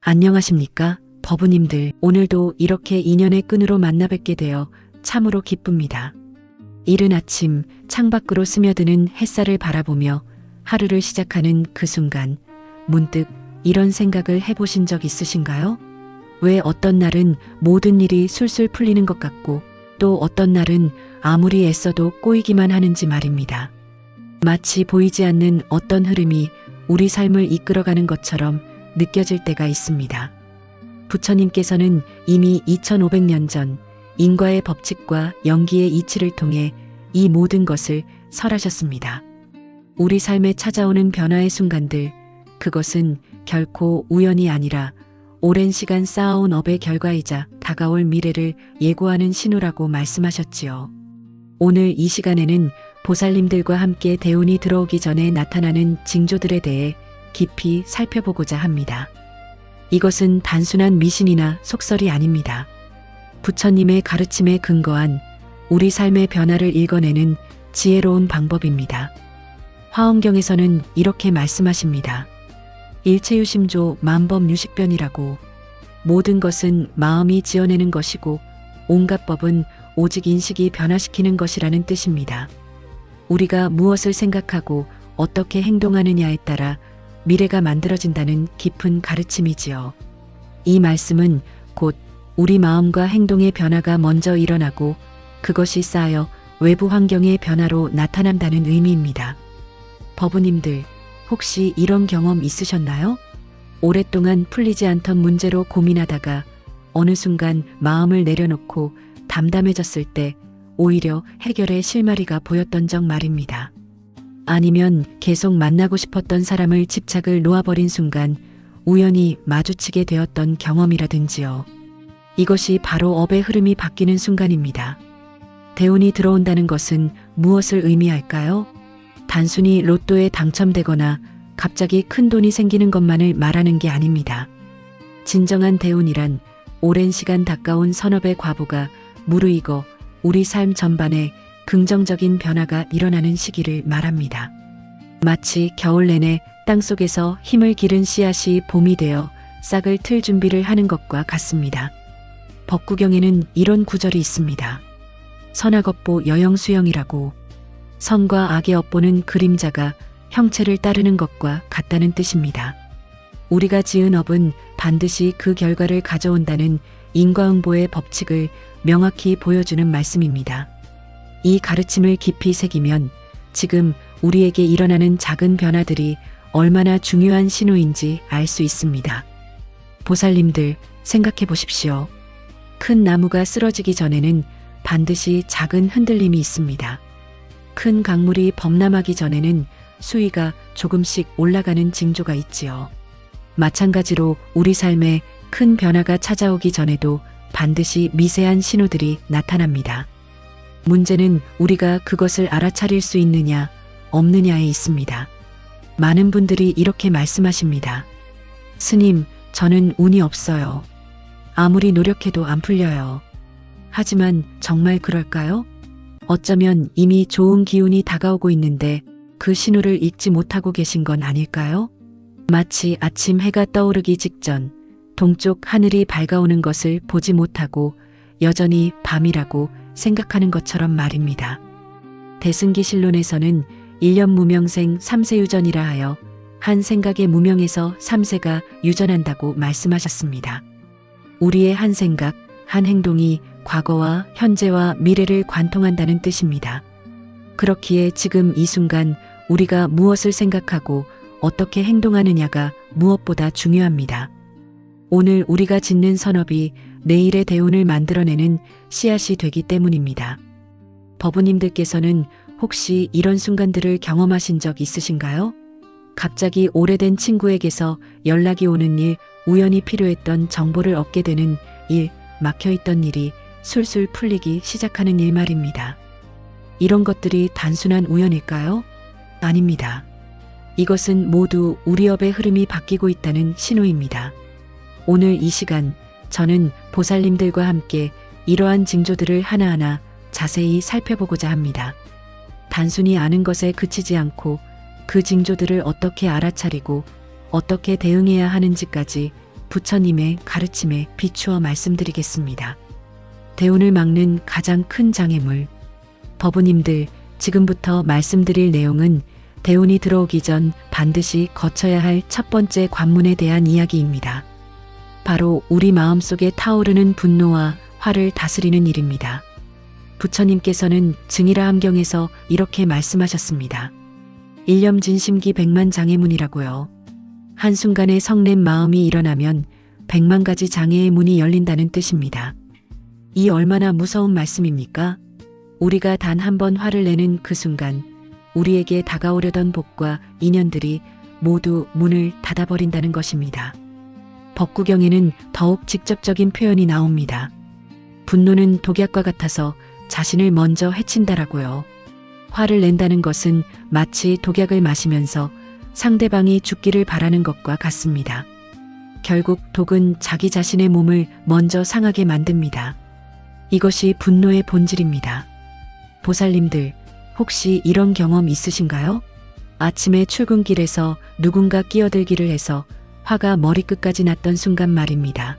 안녕하십니까, 법우님들. 오늘도 이렇게 인연의 끈으로 만나 뵙게 되어 참으로 기쁩니다. 이른 아침 창밖으로 스며드는 햇살을 바라보며 하루를 시작하는 그 순간 문득 이런 생각을 해보신 적 있으신가요? 왜 어떤 날은 모든 일이 술술 풀리는 것 같고 또 어떤 날은 아무리 애써도 꼬이기만 하는지 말입니다. 마치 보이지 않는 어떤 흐름이 우리 삶을 이끌어가는 것처럼 느껴질 때가 있습니다. 부처님께서는 이미 2500년 전 인과의 법칙과 연기의 이치를 통해 이 모든 것을 설하셨습니다. 우리 삶에 찾아오는 변화의 순간들, 그것은 결코 우연이 아니라 오랜 시간 쌓아온 업의 결과이자 다가올 미래를 예고하는 신호라고 말씀하셨지요. 오늘 이 시간에는 보살님들과 함께 대운이 들어오기 전에 나타나는 징조들에 대해 깊이 살펴보고자 합니다. 이것은 단순한 미신이나 속설이 아닙니다. 부처님의 가르침에 근거한 우리 삶의 변화를 읽어내는 지혜로운 방법입니다. 화엄경에서는 이렇게 말씀하십니다. 일체유심조 만법유식변이라고. 모든 것은 마음이 지어내는 것이고 온갖 법은 오직 인식이 변화시키는 것이라는 뜻입니다. 우리가 무엇을 생각하고 어떻게 행동하느냐에 따라 미래가 만들어진다는 깊은 가르침이지요. 이 말씀은 곧 우리 마음과 행동의 변화가 먼저 일어나고 그것이 쌓여 외부 환경의 변화로 나타난다는 의미입니다. 법우님들, 혹시 이런 경험 있으셨나요? 오랫동안 풀리지 않던 문제로 고민하다가 어느 순간 마음을 내려놓고 담담해졌을 때 오히려 해결의 실마리가 보였던 적 말입니다. 아니면 계속 만나고 싶었던 사람을 집착을 놓아버린 순간 우연히 마주치게 되었던 경험이라든지요. 이것이 바로 업의 흐름이 바뀌는 순간입니다. 대운이 들어온다는 것은 무엇을 의미할까요? 단순히 로또에 당첨되거나 갑자기 큰 돈이 생기는 것만을 말하는 게 아닙니다. 진정한 대운이란 오랜 시간 닦아온 선업의 과보가 무르익어 우리 삶 전반에 긍정적인 변화가 일어나는 시기를 말합니다. 마치 겨울 내내 땅속에서 힘을 기른 씨앗이 봄이 되어 싹을 틀 준비를 하는 것과 같습니다. 법구경에는 이런 구절이 있습니다. 선악업보 여영수영이라고. 선과 악의 업보는 그림자가 형체를 따르는 것과 같다는 뜻입니다. 우리가 지은 업은 반드시 그 결과를 가져온다는 인과응보의 법칙을 명확히 보여주는 말씀입니다. 이 가르침을 깊이 새기면 지금 우리에게 일어나는 작은 변화들이 얼마나 중요한 신호인지 알 수 있습니다. 보살님들, 생각해 보십시오. 큰 나무가 쓰러지기 전에는 반드시 작은 흔들림이 있습니다. 큰 강물이 범람하기 전에는 수위가 조금씩 올라가는 징조가 있지요. 마찬가지로 우리 삶에 큰 변화가 찾아오기 전에도 반드시 미세한 신호들이 나타납니다. 문제는 우리가 그것을 알아차릴 수 있느냐, 없느냐에 있습니다. 많은 분들이 이렇게 말씀하십니다. 스님, 저는 운이 없어요. 아무리 노력해도 안 풀려요. 하지만 정말 그럴까요? 어쩌면 이미 좋은 기운이 다가오고 있는데 그 신호를 읽지 못하고 계신 건 아닐까요? 마치 아침 해가 떠오르기 직전 동쪽 하늘이 밝아오는 것을 보지 못하고 여전히 밤이라고 생각하는 것처럼 말입니다. 대승기실론에서는 1년 무명생 3세 유전이라 하여 한 생각의 무명에서 3세가 유전한다고 말씀하셨습니다. 우리의 한 생각, 한 행동이 과거와 현재와 미래를 관통한다는 뜻입니다. 그렇기에 지금 이 순간 우리가 무엇을 생각하고 어떻게 행동하느냐가 무엇보다 중요합니다. 오늘 우리가 짓는 선업이 내일의 대운을 만들어내는 씨앗이 되기 때문입니다. 법우님들께서는 혹시 이런 순간들을 경험하신 적 있으신가요? 갑자기 오래된 친구에게서 연락이 오는 일, 우연히 필요했던 정보를 얻게 되는 일, 막혀있던 일이 술술 풀리기 시작하는 일 말입니다. 이런 것들이 단순한 우연일까요? 아닙니다. 이것은 모두 우리 업의 흐름이 바뀌고 있다는 신호입니다. 오늘 이 시간 저는 보살님들과 함께 이러한 징조들을 하나하나 자세히 살펴보고자 합니다. 단순히 아는 것에 그치지 않고 그 징조들을 어떻게 알아차리고 어떻게 대응해야 하는지까지 부처님의 가르침에 비추어 말씀드리겠습니다. 대운을 막는 가장 큰 장애물. 법우님들, 지금부터 말씀드릴 내용은 대운이 들어오기 전 반드시 거쳐야 할 첫 번째 관문에 대한 이야기입니다. 바로 우리 마음속에 타오르는 분노와 화를 다스리는 일입니다. 부처님께서는 증이라 함경에서 이렇게 말씀하셨습니다. 일념진심기 백만장애문이라고요. 한순간에 성낸 마음이 일어나면 100만 가지 장애의 문이 열린다는 뜻입니다. 이 얼마나 무서운 말씀입니까? 우리가 단 한 번 화를 내는 그 순간 우리에게 다가오려던 복과 인연들이 모두 문을 닫아버린다는 것입니다. 법구경에는 더욱 직접적인 표현이 나옵니다. 분노는 독약과 같아서 자신을 먼저 해친다라고요. 화를 낸다는 것은 마치 독약을 마시면서 상대방이 죽기를 바라는 것과 같습니다. 결국 독은 자기 자신의 몸을 먼저 상하게 만듭니다. 이것이 분노의 본질입니다. 보살님들, 혹시 이런 경험 있으신가요? 아침에 출근길에서 누군가 끼어들기를 해서 화가 머리끝까지 났던 순간 말입니다.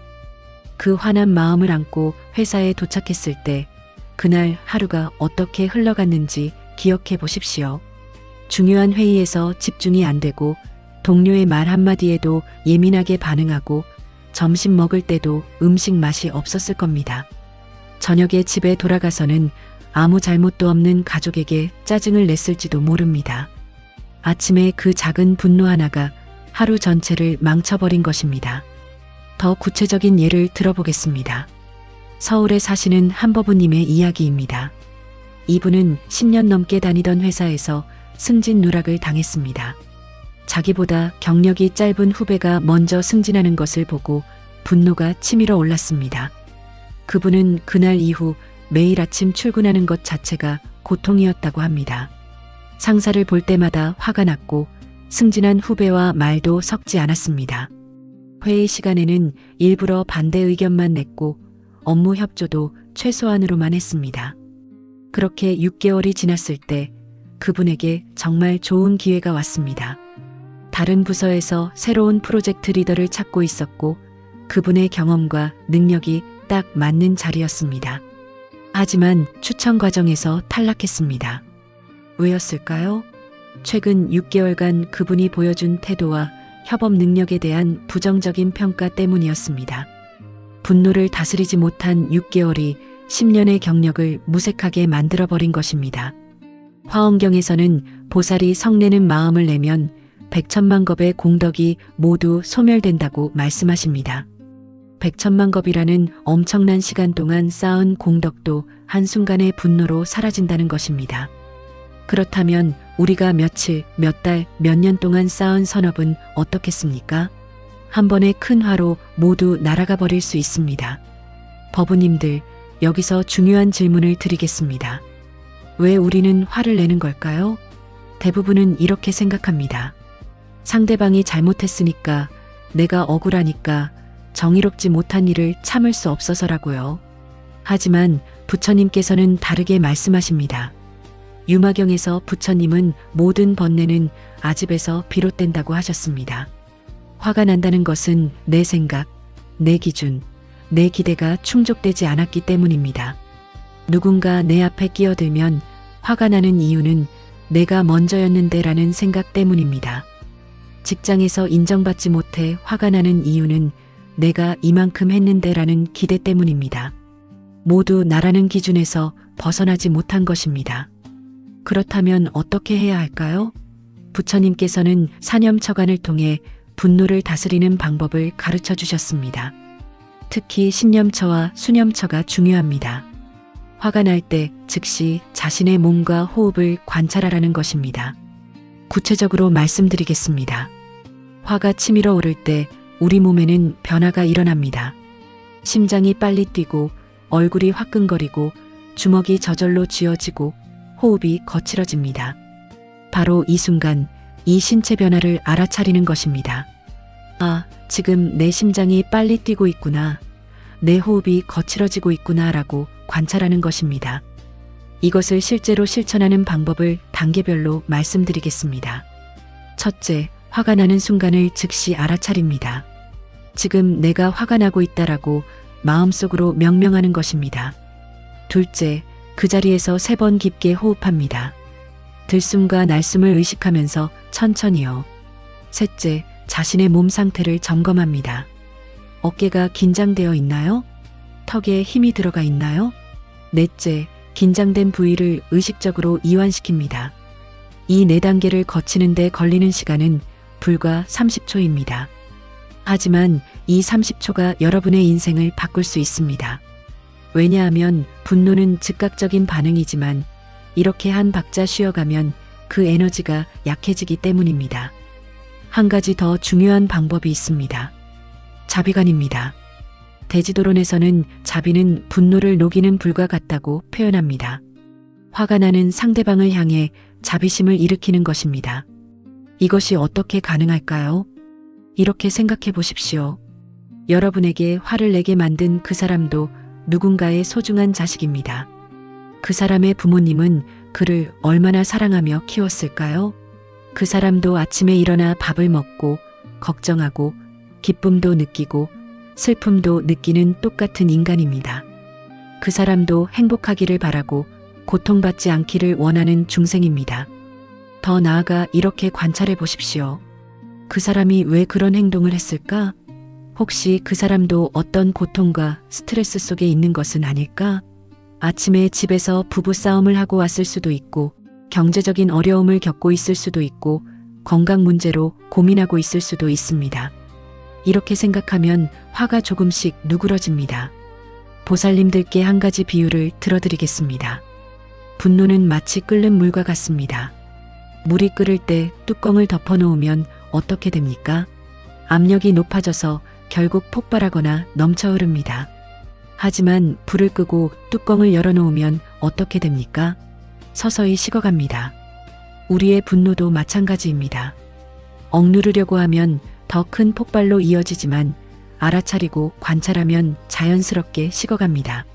그 화난 마음을 안고 회사에 도착했을 때 그날 하루가 어떻게 흘러갔는지 기억해 보십시오. 중요한 회의에서 집중이 안 되고 동료의 말 한마디에도 예민하게 반응하고 점심 먹을 때도 음식 맛이 없었을 겁니다. 저녁에 집에 돌아가서는 아무 잘못도 없는 가족에게 짜증을 냈을지도 모릅니다. 아침에 그 작은 분노 하나가 하루 전체를 망쳐버린 것입니다. 더 구체적인 예를 들어보겠습니다. 서울에 사시는 한법우님의 이야기입니다. 이분은 10년 넘게 다니던 회사에서 승진 누락을 당했습니다. 자기보다 경력이 짧은 후배가 먼저 승진하는 것을 보고 분노가 치밀어 올랐습니다. 그분은 그날 이후 매일 아침 출근하는 것 자체가 고통이었다고 합니다. 상사를 볼 때마다 화가 났고 승진한 후배와 말도 섞지 않았습니다. 회의 시간에는 일부러 반대 의견만 냈고 업무 협조도 최소한으로만 했습니다. 그렇게 6개월이 지났을 때 그분에게 정말 좋은 기회가 왔습니다. 다른 부서에서 새로운 프로젝트 리더를 찾고 있었고 그분의 경험과 능력이 딱 맞는 자리였습니다. 하지만 추천 과정에서 탈락했습니다. 왜였을까요? 최근 6개월간 그분이 보여준 태도와 협업 능력에 대한 부정적인 평가 때문이었습니다. 분노를 다스리지 못한 6개월이 10년의 경력을 무색하게 만들어버린 것입니다. 화엄경에서는 보살이 성내는 마음을 내면 100천만겁의 공덕이 모두 소멸된다고 말씀하십니다. 100천만겁이라는 엄청난 시간 동안 쌓은 공덕도 한순간의 분노로 사라진다는 것입니다. 그렇다면 우리가 며칠, 몇 달, 몇 년 동안 쌓은 선업은 어떻겠습니까? 한 번의 큰 화로 모두 날아가 버릴 수 있습니다. 법우님들, 여기서 중요한 질문을 드리겠습니다. 왜 우리는 화를 내는 걸까요? 대부분은 이렇게 생각합니다. 상대방이 잘못했으니까, 내가 억울하니까, 정의롭지 못한 일을 참을 수 없어서라고요. 하지만 부처님께서는 다르게 말씀하십니다. 유마경에서 부처님은 모든 번뇌는 아집에서 비롯된다고 하셨습니다. 화가 난다는 것은 내 생각, 내 기준, 내 기대가 충족되지 않았기 때문입니다. 누군가 내 앞에 끼어들면 화가 나는 이유는 내가 먼저였는데 라는 생각 때문입니다. 직장에서 인정받지 못해 화가 나는 이유는 내가 이만큼 했는데 라는 기대 때문입니다. 모두 나라는 기준에서 벗어나지 못한 것입니다. 그렇다면 어떻게 해야 할까요? 부처님께서는 사념처간을 통해 분노를 다스리는 방법을 가르쳐 주셨습니다. 특히 신념처와 수념처가 중요합니다. 화가 날 때 즉시 자신의 몸과 호흡을 관찰하라는 것입니다. 구체적으로 말씀드리겠습니다. 화가 치밀어 오를 때 우리 몸에는 변화가 일어납니다. 심장이 빨리 뛰고 얼굴이 화끈거리고 주먹이 저절로 쥐어지고 호흡이 거칠어집니다. 바로 이 순간 이 신체 변화를 알아차리는 것입니다. 아, 지금 내 심장이 빨리 뛰고 있구나. 내 호흡이 거칠어지고 있구나 라고 관찰하는 것입니다. 이것을 실제로 실천하는 방법을 단계별로 말씀드리겠습니다. 첫째, 화가 나는 순간을 즉시 알아차립니다. 지금 내가 화가 나고 있다라고 마음속으로 명명하는 것입니다. 둘째, 그 자리에서 3번 깊게 호흡합니다. 들숨과 날숨을 의식하면서 천천히요. 셋째, 자신의 몸 상태를 점검합니다. 어깨가 긴장되어 있나요? 턱에 힘이 들어가 있나요? 넷째, 긴장된 부위를 의식적으로 이완시킵니다. 이 4단계를 거치는데 걸리는 시간은 불과 30초입니다. 하지만 이 30초가 여러분의 인생을 바꿀 수 있습니다. 왜냐하면 분노는 즉각적인 반응이지만 이렇게 한 박자 쉬어가면 그 에너지가 약해지기 때문입니다. 한 가지 더 중요한 방법이 있습니다. 자비관입니다. 대지도론에서는 자비는 분노를 녹이는 불과 같다고 표현합니다. 화가 나는 상대방을 향해 자비심을 일으키는 것입니다. 이것이 어떻게 가능할까요? 이렇게 생각해 보십시오. 여러분에게 화를 내게 만든 그 사람도 누군가의 소중한 자식입니다. 그 사람의 부모님은 그를 얼마나 사랑하며 키웠을까요? 그 사람도 아침에 일어나 밥을 먹고 걱정하고 기쁨도 느끼고 슬픔도 느끼는 똑같은 인간입니다. 그 사람도 행복하기를 바라고 고통받지 않기를 원하는 중생입니다. 더 나아가 이렇게 관찰해 보십시오. 그 사람이 왜 그런 행동을 했을까? 혹시 그 사람도 어떤 고통과 스트레스 속에 있는 것은 아닐까? 아침에 집에서 부부싸움을 하고 왔을 수도 있고, 경제적인 어려움을 겪고 있을 수도 있고, 건강 문제로 고민하고 있을 수도 있습니다. 이렇게 생각하면 화가 조금씩 누그러집니다. 보살님들께 한 가지 비유를 들어드리겠습니다. 분노는 마치 끓는 물과 같습니다. 물이 끓을 때 뚜껑을 덮어놓으면 어떻게 됩니까? 압력이 높아져서 결국 폭발하거나 넘쳐 흐릅니다. 하지만 불을 끄고 뚜껑을 열어놓으면 어떻게 됩니까? 서서히 식어갑니다. 우리의 분노도 마찬가지입니다. 억누르려고 하면 더 큰 폭발로 이어지지만 알아차리고 관찰하면 자연스럽게 식어갑니다.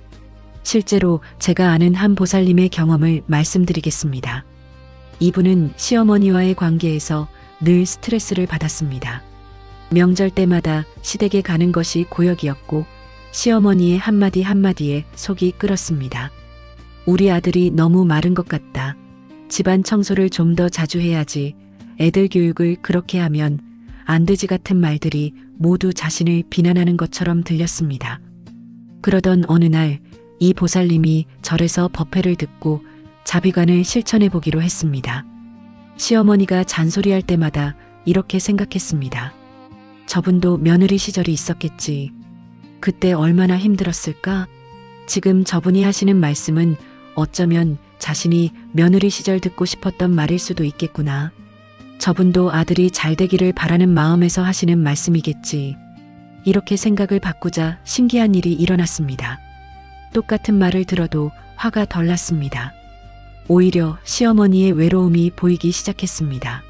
실제로 제가 아는 한 보살님의 경험을 말씀드리겠습니다. 이분은 시어머니와의 관계에서 늘 스트레스를 받았습니다. 명절 때마다 시댁에 가는 것이 고역이었고 시어머니의 한마디 한마디에 속이 끓었습니다. 우리 아들이 너무 마른 것 같다. 집안 청소를 좀 더 자주 해야지. 애들 교육을 그렇게 하면 안 되지 같은 말들이 모두 자신을 비난하는 것처럼 들렸습니다. 그러던 어느 날 이 보살님이 절에서 법회를 듣고 자비관을 실천해 보기로 했습니다. 시어머니가 잔소리할 때마다 이렇게 생각했습니다. 저분도 며느리 시절이 있었겠지. 그때 얼마나 힘들었을까? 지금 저분이 하시는 말씀은 어쩌면 자신이 며느리 시절 듣고 싶었던 말일 수도 있겠구나. 저분도 아들이 잘 되기를 바라는 마음에서 하시는 말씀이겠지. 이렇게 생각을 바꾸자 신기한 일이 일어났습니다. 똑같은 말을 들어도 화가 덜 났습니다. 오히려 시어머니의 외로움이 보이기 시작했습니다.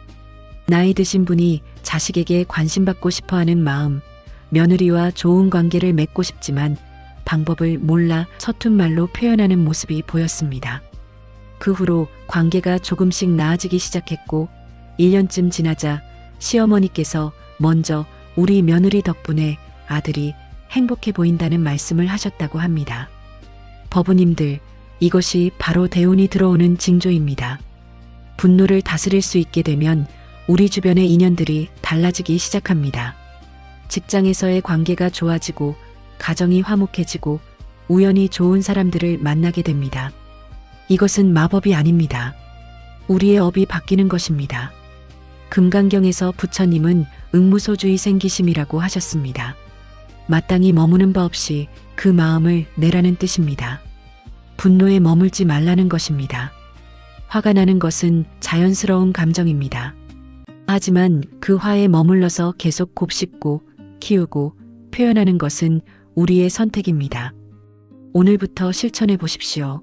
나이 드신 분이 자식에게 관심받고 싶어하는 마음, 며느리와 좋은 관계를 맺고 싶지만 방법을 몰라 서툰 말로 표현하는 모습이 보였습니다. 그 후로 관계가 조금씩 나아지기 시작했고 1년쯤 지나자 시어머니께서 먼저 우리 며느리 덕분에 아들이 행복해 보인다는 말씀을 하셨다고 합니다. 법우님들, 이것이 바로 대운이 들어오는 징조입니다. 분노를 다스릴 수 있게 되면 우리 주변의 인연들이 달라지기 시작합니다. 직장에서의 관계가 좋아지고 가정이 화목해지고 우연히 좋은 사람들을 만나게 됩니다. 이것은 마법이 아닙니다. 우리의 업이 바뀌는 것입니다. 금강경에서 부처님은 응무소주의 생기심이라고 하셨습니다. 마땅히 머무는 바 없이 그 마음을 내라는 뜻입니다. 분노에 머물지 말라는 것입니다. 화가 나는 것은 자연스러운 감정입니다. 하지만 그 화에 머물러서 계속 곱씹고 키우고 표현하는 것은 우리의 선택입니다. 오늘부터 실천해 보십시오.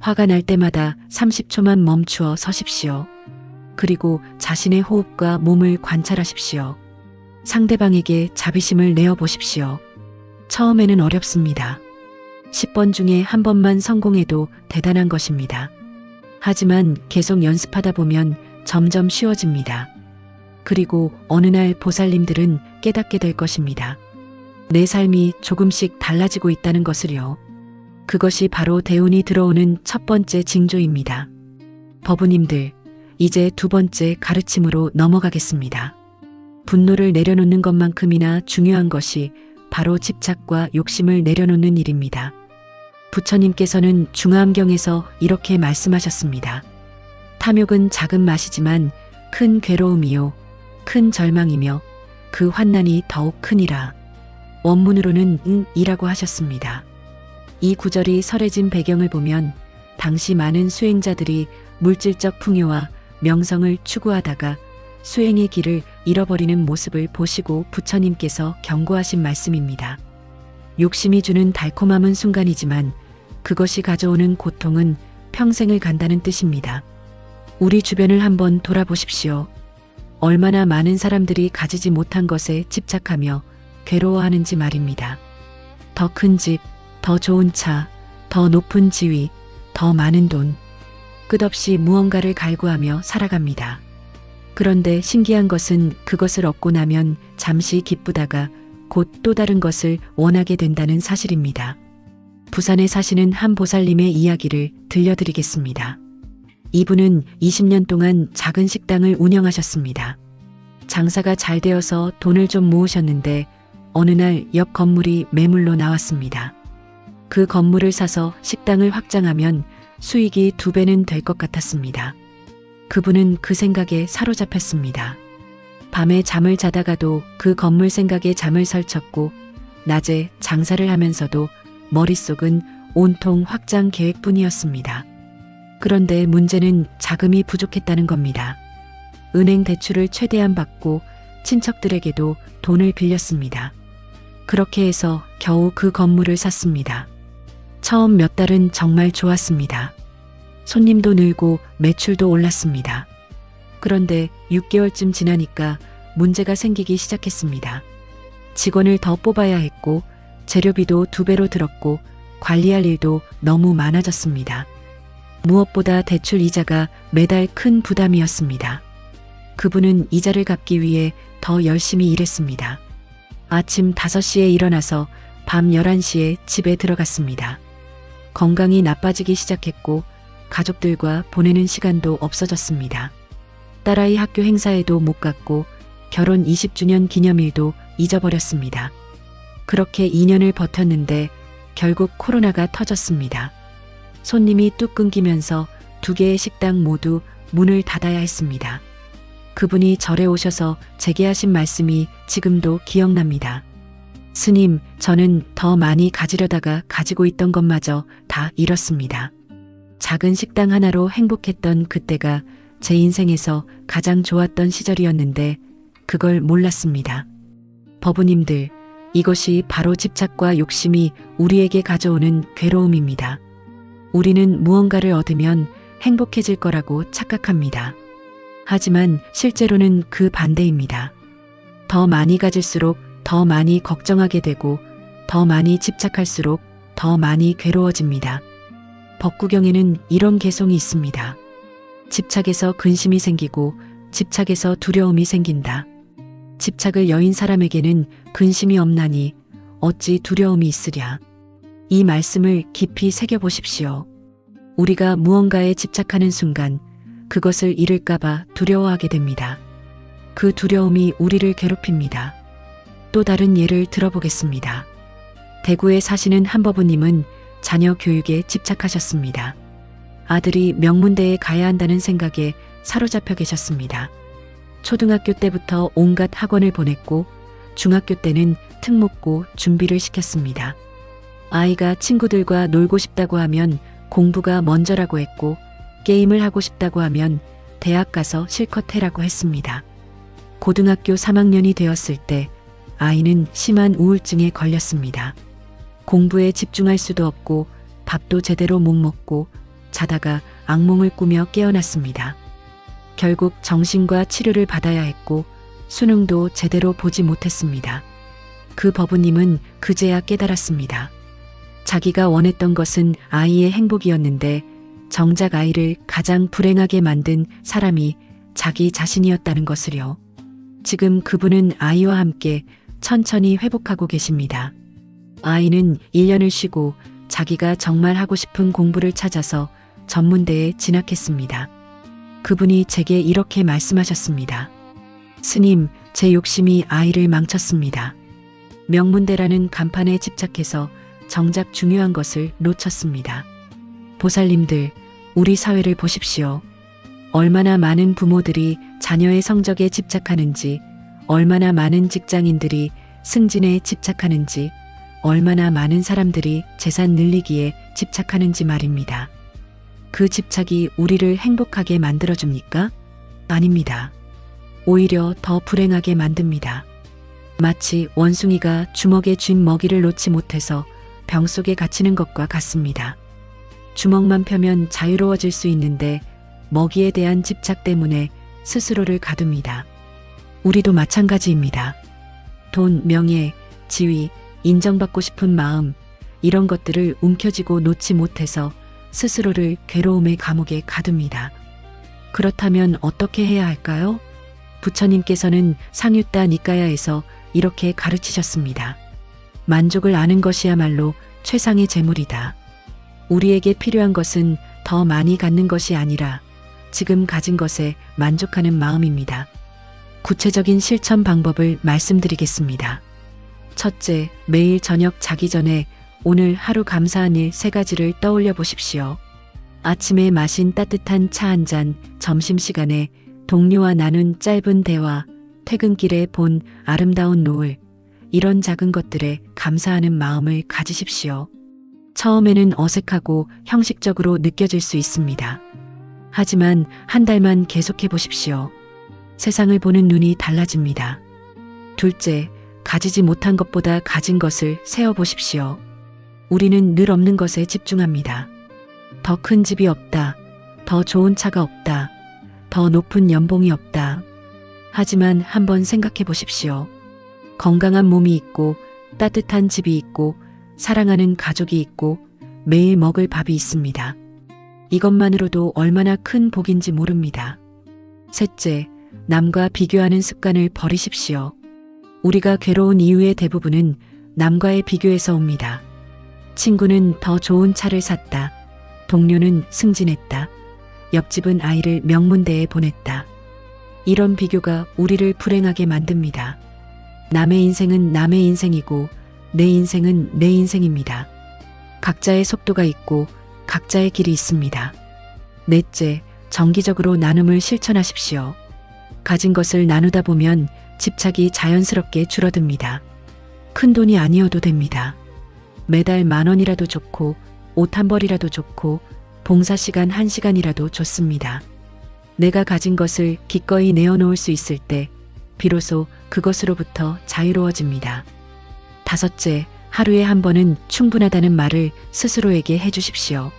화가 날 때마다 30초만 멈추어 서십시오. 그리고 자신의 호흡과 몸을 관찰하십시오. 상대방에게 자비심을 내어 보십시오. 처음에는 어렵습니다. 10번 중에 한 번만 성공해도 대단한 것입니다. 하지만 계속 연습하다 보면 점점 쉬워집니다. 그리고 어느 날 보살님들은 깨닫게 될 것입니다. 내 삶이 조금씩 달라지고 있다는 것을요. 그것이 바로 대운이 들어오는 첫 번째 징조입니다. 법우님들, 이제 두 번째 가르침으로 넘어가겠습니다. 분노를 내려놓는 것만큼이나 중요한 것이 바로 집착과 욕심을 내려놓는 일입니다. 부처님께서는 중화암경에서 이렇게 말씀하셨습니다. 탐욕은 작은 맛이지만 큰 괴로움이요, 큰 절망이며 그 환난이 더욱 크니라. 원문으로는 이라고 하셨습니다. 이 구절이 설해진 배경을 보면 당시 많은 수행자들이 물질적 풍요와 명성을 추구하다가 수행의 길을 잃어버리는 모습을 보시고 부처님께서 경고하신 말씀입니다. 욕심이 주는 달콤함은 순간이지만 그것이 가져오는 고통은 평생을 간다는 뜻입니다. 우리 주변을 한번 돌아보십시오. 얼마나 많은 사람들이 가지지 못한 것에 집착하며 괴로워하는지 말입니다. 더 큰 집, 더 좋은 차, 더 높은 지위, 더 많은 돈, 끝없이 무언가를 갈구하며 살아갑니다. 그런데 신기한 것은 그것을 얻고 나면 잠시 기쁘다가 곧 또 다른 것을 원하게 된다는 사실입니다. 부산에 사시는 한 보살님의 이야기를 들려드리겠습니다. 이분은 20년 동안 작은 식당을 운영하셨습니다. 장사가 잘 되어서 돈을 좀 모으셨는데 어느 날 옆 건물이 매물로 나왔습니다. 그 건물을 사서 식당을 확장하면 수익이 2배는 될 것 같았습니다. 그분은 그 생각에 사로잡혔습니다. 밤에 잠을 자다가도 그 건물 생각에 잠을 설쳤고 낮에 장사를 하면서도 머릿속은 온통 확장 계획뿐이었습니다. 그런데 문제는 자금이 부족했다는 겁니다. 은행 대출을 최대한 받고 친척들에게도 돈을 빌렸습니다. 그렇게 해서 겨우 그 건물을 샀습니다. 처음 몇 달은 정말 좋았습니다. 손님도 늘고 매출도 올랐습니다. 그런데 6개월쯤 지나니까 문제가 생기기 시작했습니다. 직원을 더 뽑아야 했고 재료비도 2배로 들었고 관리할 일도 너무 많아졌습니다. 무엇보다 대출 이자가 매달 큰 부담이었습니다. 그분은 이자를 갚기 위해 더 열심히 일했습니다. 아침 5시에 일어나서 밤 11시에 집에 들어갔습니다. 건강이 나빠지기 시작했고 가족들과 보내는 시간도 없어졌습니다. 딸아이 학교 행사에도 못 갔고 결혼 20주년 기념일도 잊어버렸습니다. 그렇게 2년을 버텼는데 결국 코로나가 터졌습니다. 손님이 뚝 끊기면서 2개의 식당 모두 문을 닫아야 했습니다. 그분이 절에 오셔서 제게 하신 말씀이 지금도 기억납니다. 스님, 저는 더 많이 가지려다가 가지고 있던 것마저 다 잃었습니다. 작은 식당 하나로 행복했던 그때가 제 인생에서 가장 좋았던 시절이었는데 그걸 몰랐습니다. 법우님들, 이것이 바로 집착과 욕심이 우리에게 가져오는 괴로움입니다. 우리는 무언가를 얻으면 행복해질 거라고 착각합니다. 하지만 실제로는 그 반대입니다. 더 많이 가질수록 더 많이 걱정하게 되고 더 많이 집착할수록 더 많이 괴로워집니다. 법구경에는 이런 개송이 있습니다. 집착에서 근심이 생기고 집착에서 두려움이 생긴다. 집착을 여인 사람에게는 근심이 없나니 어찌 두려움이 있으랴. 이 말씀을 깊이 새겨보십시오. 우리가 무언가에 집착하는 순간 그것을 잃을까봐 두려워하게 됩니다. 그 두려움이 우리를 괴롭힙니다. 또 다른 예를 들어보겠습니다. 대구에 사시는 한법우님은 자녀 교육에 집착하셨습니다. 아들이 명문대에 가야 한다는 생각에 사로잡혀 계셨습니다. 초등학교 때부터 온갖 학원을 보냈고 중학교 때는 특목고 준비를 시켰습니다. 아이가 친구들과 놀고 싶다고 하면 공부가 먼저라고 했고 게임을 하고 싶다고 하면 대학 가서 실컷 해라고 했습니다. 고등학교 3학년이 되었을 때 아이는 심한 우울증에 걸렸습니다. 공부에 집중할 수도 없고 밥도 제대로 못 먹고 자다가 악몽을 꾸며 깨어났습니다. 결국 정신과 치료를 받아야 했고 수능도 제대로 보지 못했습니다. 그 법우님은 그제야 깨달았습니다. 자기가 원했던 것은 아이의 행복이었는데 정작 아이를 가장 불행하게 만든 사람이 자기 자신이었다는 것을요. 지금 그분은 아이와 함께 천천히 회복하고 계십니다. 아이는 1년을 쉬고 자기가 정말 하고 싶은 공부를 찾아서 전문대에 진학했습니다. 그분이 제게 이렇게 말씀하셨습니다. 스님, 제 욕심이 아이를 망쳤습니다. 명문대라는 간판에 집착해서 정작 중요한 것을 놓쳤습니다. 보살님들, 우리 사회를 보십시오. 얼마나 많은 부모들이 자녀의 성적에 집착하는지, 얼마나 많은 직장인들이 승진에 집착하는지, 얼마나 많은 사람들이 재산 늘리기에 집착하는지 말입니다. 그 집착이 우리를 행복하게 만들어줍니까? 아닙니다. 오히려 더 불행하게 만듭니다. 마치 원숭이가 주먹에 쥔 먹이를 놓지 못해서 병 속에 갇히는 것과 같습니다. 주먹만 펴면 자유로워질 수 있는데 먹이에 대한 집착 때문에 스스로를 가둡니다. 우리도 마찬가지입니다. 돈, 명예, 지위, 인정받고 싶은 마음, 이런 것들을 움켜쥐고 놓지 못해서 스스로를 괴로움의 감옥에 가둡니다. 그렇다면 어떻게 해야 할까요? 부처님께서는 상유따 니까야에서 이렇게 가르치셨습니다. 만족을 아는 것이야말로 최상의 재물이다. 우리에게 필요한 것은 더 많이 갖는 것이 아니라 지금 가진 것에 만족하는 마음입니다. 구체적인 실천 방법을 말씀드리겠습니다. 첫째, 매일 저녁 자기 전에 오늘 하루 감사한 일 3가지를 떠올려 보십시오. 아침에 마신 따뜻한 차 한 잔, 점심시간에 동료와 나눈 짧은 대화, 퇴근길에 본 아름다운 노을, 이런 작은 것들에 감사하는 마음을 가지십시오. 처음에는 어색하고 형식적으로 느껴질 수 있습니다. 하지만 한 달만 계속해 보십시오. 세상을 보는 눈이 달라집니다. 둘째, 가지지 못한 것보다 가진 것을 세어 보십시오. 우리는 늘 없는 것에 집중합니다. 더 큰 집이 없다. 더 좋은 차가 없다. 더 높은 연봉이 없다. 하지만 한번 생각해 보십시오. 건강한 몸이 있고 따뜻한 집이 있고 사랑하는 가족이 있고 매일 먹을 밥이 있습니다. 이것만으로도 얼마나 큰 복인지 모릅니다. 셋째, 남과 비교하는 습관을 버리십시오. 우리가 괴로운 이유의 대부분은 남과의 비교에서 옵니다. 친구는 더 좋은 차를 샀다. 동료는 승진했다. 옆집은 아이를 명문대에 보냈다. 이런 비교가 우리를 불행하게 만듭니다. 남의 인생은 남의 인생이고 내 인생은 내 인생입니다. 각자의 속도가 있고 각자의 길이 있습니다. 넷째, 정기적으로 나눔을 실천하십시오. 가진 것을 나누다 보면 집착이 자연스럽게 줄어듭니다. 큰 돈이 아니어도 됩니다. 매달 10,000원이라도 좋고 옷 한 벌이라도 좋고 봉사시간 1시간이라도 좋습니다. 내가 가진 것을 기꺼이 내어놓을 수 있을 때 비로소 그것으로부터 자유로워집니다. 다섯째, 하루에 한 번은 충분하다는 말을 스스로에게 해주십시오.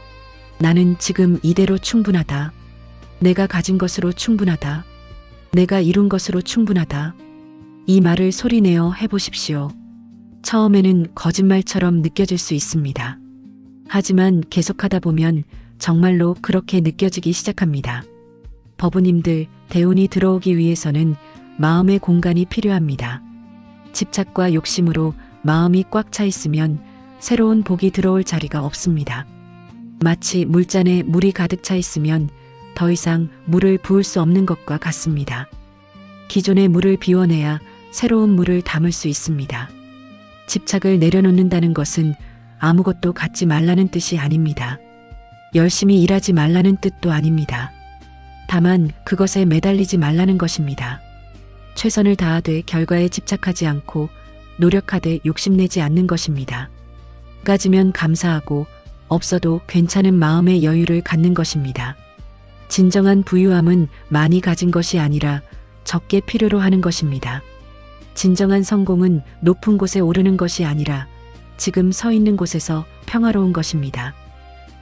나는 지금 이대로 충분하다. 내가 가진 것으로 충분하다. 내가 이룬 것으로 충분하다. 이 말을 소리내어 해보십시오. 처음에는 거짓말처럼 느껴질 수 있습니다. 하지만 계속하다 보면 정말로 그렇게 느껴지기 시작합니다. 법우님들, 대운이 들어오기 위해서는 마음의 공간이 필요합니다. 집착과 욕심으로 마음이 꽉 차 있으면 새로운 복이 들어올 자리가 없습니다. 마치 물잔에 물이 가득 차 있으면 더 이상 물을 부을 수 없는 것과 같습니다. 기존의 물을 비워내야 새로운 물을 담을 수 있습니다. 집착을 내려놓는다는 것은 아무것도 갖지 말라는 뜻이 아닙니다. 열심히 일하지 말라는 뜻도 아닙니다. 다만 그것에 매달리지 말라는 것입니다. 최선을 다하되 결과에 집착하지 않고 노력하되 욕심내지 않는 것입니다. 가지면 감사하고 없어도 괜찮은 마음의 여유를 갖는 것입니다. 진정한 부유함은 많이 가진 것이 아니라 적게 필요로 하는 것입니다. 진정한 성공은 높은 곳에 오르는 것이 아니라 지금 서 있는 곳에서 평화로운 것입니다.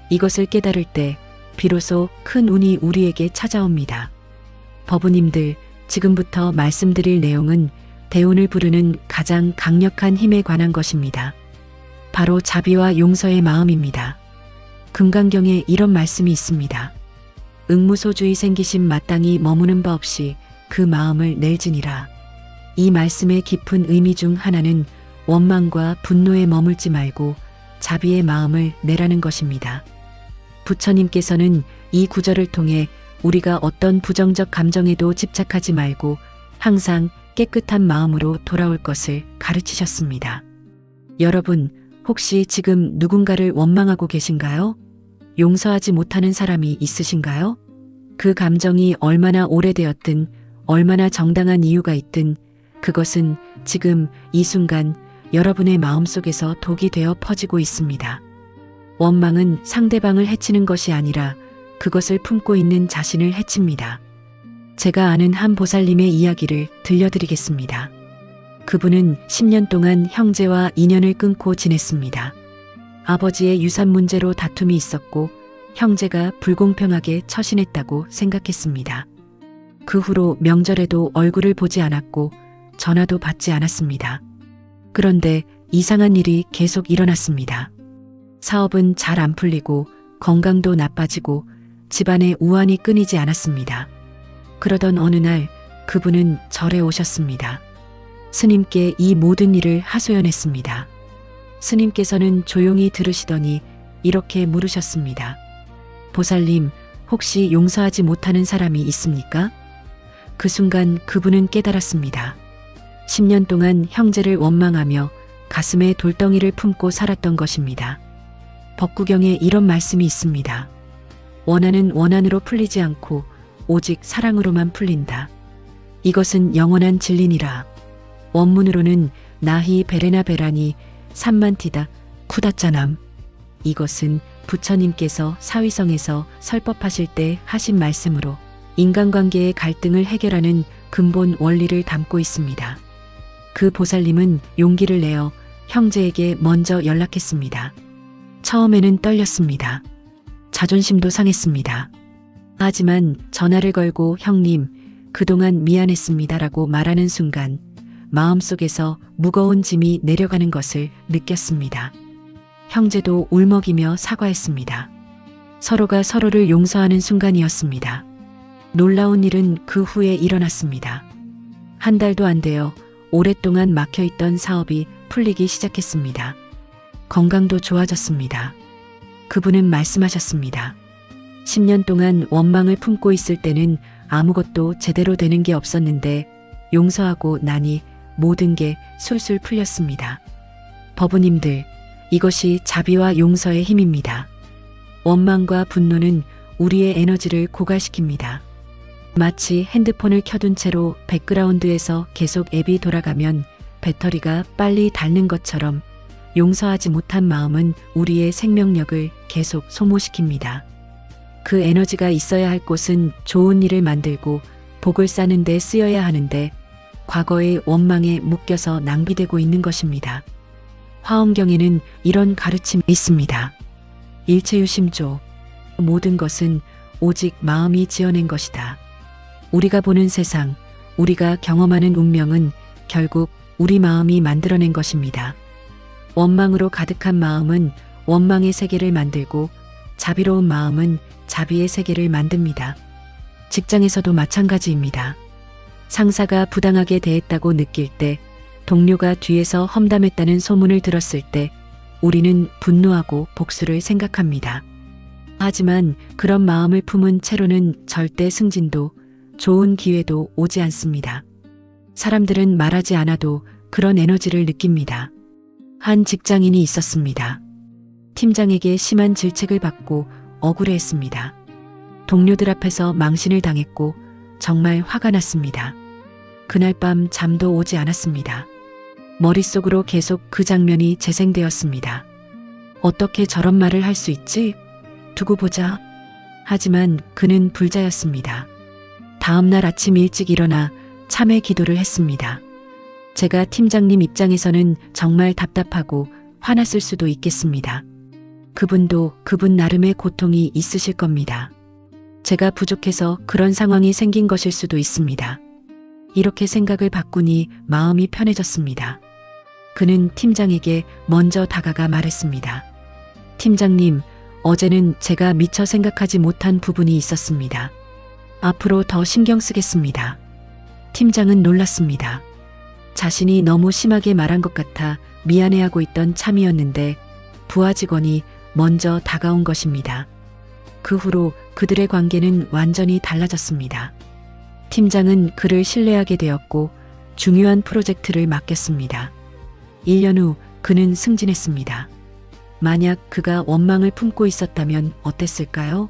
이것을 깨달을 때 비로소 큰 운이 우리에게 찾아옵니다. 법우님들, 지금부터 말씀드릴 내용은 대운을 부르는 가장 강력한 힘에 관한 것입니다. 바로 자비와 용서의 마음입니다. 금강경에 이런 말씀이 있습니다. 응무소주의 생기심 마땅히 머무는 바 없이 그 마음을 낼지니라. 이 말씀의 깊은 의미 중 하나는 원망과 분노에 머물지 말고 자비의 마음을 내라는 것입니다. 부처님께서는 이 구절을 통해 우리가 어떤 부정적 감정에도 집착하지 말고 항상 깨끗한 마음으로 돌아올 것을 가르치셨습니다. 여러분, 혹시 지금 누군가를 원망하고 계신가요? 용서하지 못하는 사람이 있으신가요? 그 감정이 얼마나 오래되었든, 얼마나 정당한 이유가 있든, 그것은 지금 이 순간 여러분의 마음속에서 독이 되어 퍼지고 있습니다. 원망은 상대방을 해치는 것이 아니라 그것을 품고 있는 자신을 해칩니다. 제가 아는 한 보살님의 이야기를 들려드리겠습니다. 그분은 10년 동안 형제와 인연을 끊고 지냈습니다. 아버지의 유산 문제로 다툼이 있었고 형제가 불공평하게 처신했다고 생각했습니다. 그 후로 명절에도 얼굴을 보지 않았고 전화도 받지 않았습니다. 그런데 이상한 일이 계속 일어났습니다. 사업은 잘 안 풀리고 건강도 나빠지고 집안의 우환이 끊이지 않았습니다. 그러던 어느 날 그분은 절에 오셨습니다. 스님께 이 모든 일을 하소연했습니다. 스님께서는 조용히 들으시더니 이렇게 물으셨습니다. 보살님, 혹시 용서하지 못하는 사람이 있습니까? 그 순간 그분은 깨달았습니다. 10년 동안 형제를 원망하며 가슴에 돌덩이를 품고 살았던 것입니다. 법구경에 이런 말씀이 있습니다. 원한은 원한으로 풀리지 않고 오직 사랑으로만 풀린다. 이것은 영원한 진리니라. 원문으로는 나히 베레나 베라니 삼만티다 쿠다짜남. 이것은 부처님께서 사위성에서 설법하실 때 하신 말씀으로 인간관계의 갈등을 해결하는 근본 원리를 담고 있습니다. 그 보살님은 용기를 내어 형제에게 먼저 연락했습니다. 처음에는 떨렸습니다. 자존심도 상했습니다. 하지만 전화를 걸고 형님, 그동안 미안했습니다라고 말하는 순간 마음속에서 무거운 짐이 내려가는 것을 느꼈습니다. 형제도 울먹이며 사과했습니다. 서로가 서로를 용서하는 순간이었습니다. 놀라운 일은 그 후에 일어났습니다. 한 달도 안 되어 오랫동안 막혀있던 사업이 풀리기 시작했습니다. 건강도 좋아졌습니다. 그분은 말씀하셨습니다. 10년 동안 원망을 품고 있을 때는 아무것도 제대로 되는 게 없었는데 용서하고 나니 모든 게 술술 풀렸습니다. 법우님들, 이것이 자비와 용서의 힘입니다. 원망과 분노는 우리의 에너지를 고갈시킵니다. 마치 핸드폰을 켜둔 채로 백그라운드에서 계속 앱이 돌아가면 배터리가 빨리 닳는 것처럼 용서하지 못한 마음은 우리의 생명력을 계속 소모시킵니다. 그 에너지가 있어야 할 곳은 좋은 일을 만들고 복을 쌓는 데 쓰여야 하는데 과거의 원망에 묶여서 낭비되고 있는 것입니다. 화엄경에는 이런 가르침이 있습니다. 일체유심조, 모든 것은 오직 마음이 지어낸 것이다. 우리가 보는 세상, 우리가 경험하는 운명은 결국 우리 마음이 만들어낸 것입니다. 원망으로 가득한 마음은 원망의 세계를 만들고 자비로운 마음은 자비의 세계를 만듭니다. 직장에서도 마찬가지입니다. 상사가 부당하게 대했다고 느낄 때, 동료가 뒤에서 험담했다는 소문을 들었을 때 우리는 분노하고 복수를 생각합니다. 하지만 그런 마음을 품은 채로는 절대 승진도 좋은 기회도 오지 않습니다. 사람들은 말하지 않아도 그런 에너지를 느낍니다. 한 직장인이 있었습니다. 팀장에게 심한 질책을 받고 억울해했습니다. 동료들 앞에서 망신을 당했고 정말 화가 났습니다. 그날 밤 잠도 오지 않았습니다. 머릿속으로 계속 그 장면이 재생되었습니다. 어떻게 저런 말을 할 수 있지? 두고 보자. 하지만 그는 불자였습니다. 다음 날 아침 일찍 일어나 참회 기도를 했습니다. 제가 팀장님 입장에서는 정말 답답하고 화났을 수도 있겠습니다. 그분도 그분 나름의 고통이 있으실 겁니다. 제가 부족해서 그런 상황이 생긴 것일 수도 있습니다. 이렇게 생각을 바꾸니 마음이 편해졌습니다. 그는 팀장에게 먼저 다가가 말했습니다. 팀장님, 어제는 제가 미처 생각하지 못한 부분이 있었습니다. 앞으로 더 신경 쓰겠습니다. 팀장은 놀랐습니다. 자신이 너무 심하게 말한 것 같아 미안해하고 있던 참이었는데 부하 직원이 먼저 다가온 것입니다. 그 후로 그들의 관계는 완전히 달라졌습니다. 팀장은 그를 신뢰하게 되었고 중요한 프로젝트를 맡겼습니다. 1년 후 그는 승진했습니다. 만약 그가 원망을 품고 있었다면 어땠을까요?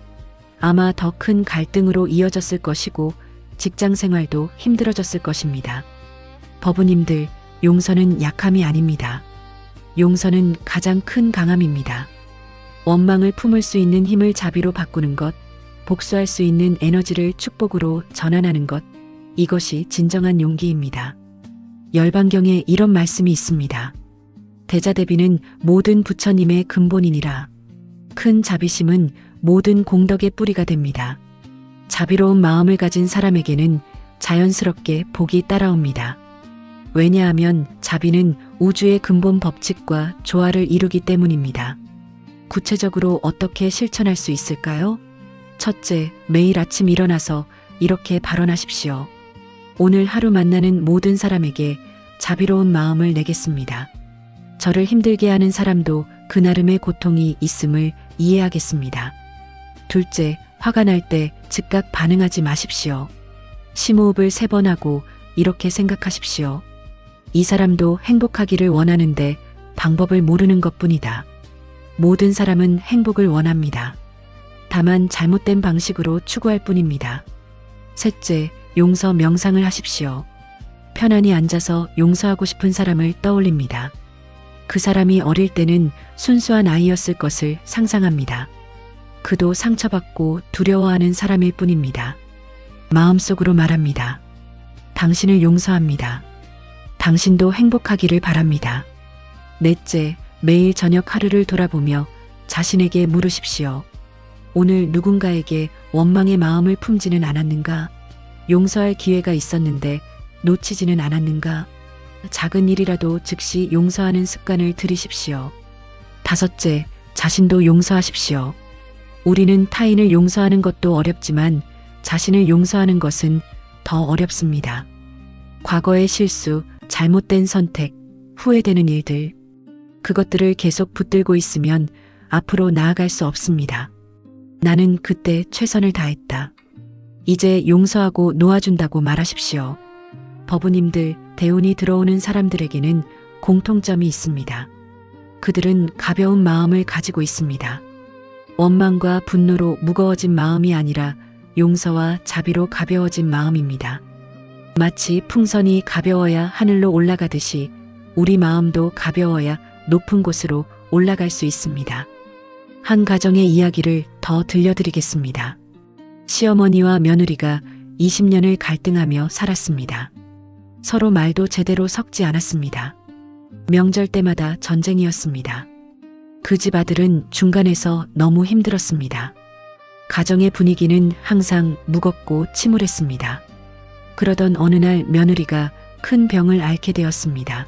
아마 더 큰 갈등으로 이어졌을 것이고 직장 생활도 힘들어졌을 것입니다. 법우님들, 용서는 약함이 아닙니다. 용서는 가장 큰 강함입니다. 원망을 품을 수 있는 힘을 자비로 바꾸는 것, 복수할 수 있는 에너지를 축복으로 전환하는 것, 이것이 진정한 용기입니다. 열반경에 이런 말씀이 있습니다. 대자대비는 모든 부처님의 근본이니라. 큰 자비심은 모든 공덕의 뿌리가 됩니다. 자비로운 마음을 가진 사람에게는 자연스럽게 복이 따라옵니다. 왜냐하면 자비는 우주의 근본 법칙과 조화를 이루기 때문입니다. 구체적으로 어떻게 실천할 수 있을까요? 첫째, 매일 아침 일어나서 이렇게 발언하십시오. 오늘 하루 만나는 모든 사람에게 자비로운 마음을 내겠습니다. 저를 힘들게 하는 사람도 그 나름의 고통이 있음을 이해하겠습니다. 둘째, 화가 날 때 즉각 반응하지 마십시오. 심호흡을 3번 하고 이렇게 생각하십시오. 이 사람도 행복하기를 원하는데 방법을 모르는 것뿐이다. 모든 사람은 행복을 원합니다. 다만 잘못된 방식으로 추구할 뿐입니다. 셋째, 용서 명상을 하십시오. 편안히 앉아서 용서하고 싶은 사람을 떠올립니다. 그 사람이 어릴 때는 순수한 아이였을 것을 상상합니다. 그도 상처받고 두려워하는 사람일 뿐입니다. 마음속으로 말합니다. 당신을 용서합니다. 당신도 행복하기를 바랍니다. 넷째, 매일 저녁 하루를 돌아보며 자신에게 물으십시오. 오늘 누군가에게 원망의 마음을 품지는 않았는가? 용서할 기회가 있었는데 놓치지는 않았는가? 작은 일이라도 즉시 용서하는 습관을 들이십시오. 다섯째, 자신도 용서하십시오. 우리는 타인을 용서하는 것도 어렵지만 자신을 용서하는 것은 더 어렵습니다. 과거의 실수, 잘못된 선택, 후회되는 일들, 그것들을 계속 붙들고 있으면 앞으로 나아갈 수 없습니다. 나는 그때 최선을 다했다. 이제 용서하고 놓아준다고 말하십시오. 법우님들, 대운이 들어오는 사람들에게는 공통점이 있습니다. 그들은 가벼운 마음을 가지고 있습니다. 원망과 분노로 무거워진 마음이 아니라 용서와 자비로 가벼워진 마음입니다. 마치 풍선이 가벼워야 하늘로 올라가듯이 우리 마음도 가벼워야 높은 곳으로 올라갈 수 있습니다. 한 가정의 이야기를 더 들려드리겠습니다. 시어머니와 며느리가 20년을 갈등하며 살았습니다. 서로 말도 제대로 섞지 않았습니다. 명절 때마다 전쟁이었습니다. 그 집 아들은 중간에서 너무 힘들었습니다. 가정의 분위기는 항상 무겁고 침울했습니다. 그러던 어느 날 며느리가 큰 병을 앓게 되었습니다.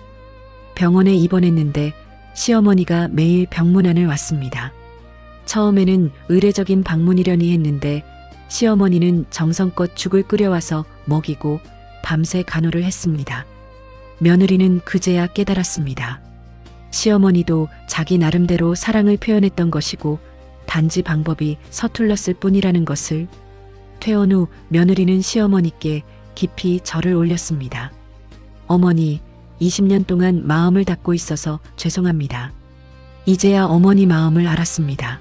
병원에 입원했는데 시어머니가 매일 병문안을 왔습니다. 처음에는 의례적인 방문이려니 했는데 시어머니는 정성껏 죽을 끓여와서 먹이고 밤새 간호를 했습니다. 며느리는 그제야 깨달았습니다. 시어머니도 자기 나름대로 사랑을 표현했던 것이고 단지 방법이 서툴렀을 뿐이라는 것을. 퇴원 후 며느리는 시어머니께 깊이 절을 올렸습니다. 어머니, 20년 동안 마음을 닫고 있어서 죄송합니다. 이제야 어머니 마음을 알았습니다.